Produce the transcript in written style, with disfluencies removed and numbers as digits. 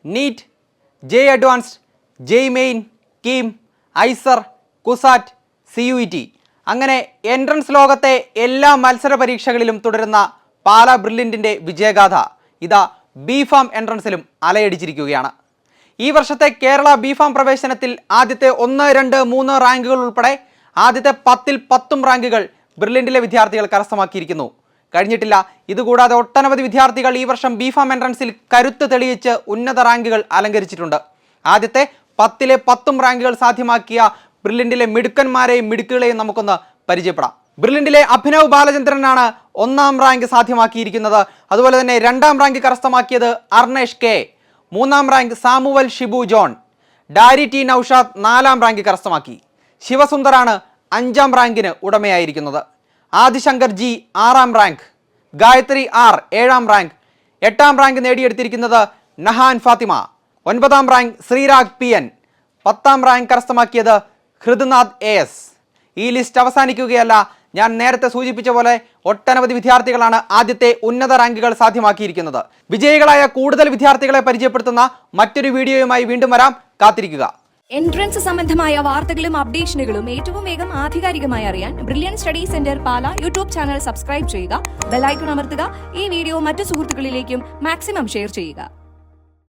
NEET, JEE advanced, JEE main, KEAM, IISER, CUSAT, CUET അങ്ങനെ entrance ലോകത്തെ എല്ലാ മത്സര പരീക്ഷകളിലും തുടരുന്ന പാലാ ബ്രില്യൻറ്റിൻ്റെ വിജയഗാഥ ഇതാ ബി.ഫാം എൻട്രൻസിലും അലയടിച്ചിരിക്കുകയാണ്. ഈ വർഷത്തെ കേരള ബി.ഫാം പ്രവേശനത്തിൽ ആദ്യത്തെ 1, 2, 3 റാങ്കുകൾ ഉൾപ്പെടെ ആദ്യത്തെ 10ൽ 10 റാങ്കുകൾ ബ്രില്യൻറ്റിലെ വിദ്യാർത്ഥികൾ കരസ്ഥമാക്കിയിരിക്കുന്നു. കഴിഞ്ഞിട്ടില്ല. ഇതുകൂടാതെ ഒട്ടനവധി വിദ്യാർത്ഥികൾ ഈ വർഷം ബി.ഫാം എൻട്രൻസിൽ കരുത്ത് തെളിയിച്ച് ഉന്നത റാങ്കുകൾ അലങ്കരിച്ചിട്ടുണ്ട്. ആദ്യത്തെ 10ലെ 10 റാങ്കുകൾ സാധ്യമാക്കിയ ബ്രില്യൻറ്റിലെ മിടുക്കന്മാരെയും മിടുക്കുകളെയും നമുക്കൊന്ന് പരിചയപ്പെടാം. ബ്രില്യൻറ്റിലെ അഭിനവ് ബാലചന്ദ്രനാണ് 1ാം റാങ്ക് സാധ്യമാക്കിയിരിക്കുന്നത്. അതുപോലെ തന്നെ 2ാം റാങ്ക് കരസ്ഥമാക്കിയത് അർണേഷ് കെ, 3ാം rank Samuel Shibu John, Dari T Noushad 4ാം റാങ്ക് കരസ്ഥമാക്കി. ശിവസുന്ദറാണ് 5ാം റാങ്കിന് ഉടമയായിരിക്കുന്നത്. ആദിശങ്കർ ജി 6ാം റാങ്ക്, ഗായത്രി ആർ 7ാം റാങ്ക്, 8ാം റാങ്ക് നേടിയെടുത്തിരിക്കുന്നത് നഹാൻ ഫാത്തിമ, 9ാം റാങ്ക് ശ്രീരാഗ് PN, 10ാം റാങ്ക് കരസ്ഥമാക്കിയത് ഹൃദ്നാഥ് AS. ഈ ലിസ്റ്റ് അവസാനിക്കുകയല്ല. ഞാൻ നേരത്തെ സൂചിപ്പിച്ച പോലെ ഒട്ടനവധി വിദ്യാർത്ഥികളാണ് ആദ്യത്തെ ഉന്നത റാങ്കുകൾ സാധ്യമാക്കിയിരിക്കുന്നത്. വിജയികളായ കൂടുതൽ വിദ്യാർത്ഥികളെ പരിചയപ്പെടുത്തുന്ന മറ്റൊരു വീഡിയോയുമായി വീണ്ടും വരാം. കാത്തിരിക്കുക. എൻട്രൻസ് സംബന്ധമായ വാർത്തകളും അപ്ഡേഷനുകളും ഏറ്റവും വേഗം ആധികാരികമായി അറിയാൻ ബ്രില്യൻ സ്റ്റഡി സെന്റർ പാല യൂട്യൂബ് ചാനൽ സബ്സ്ക്രൈബ് ചെയ്യുക, ബെൽ ഐക്കൺ അമർത്തുക. ഈ വീഡിയോ മറ്റു സുഹൃത്തുക്കളിലേക്കും മാക്സിമം ഷെയർ ചെയ്യുക.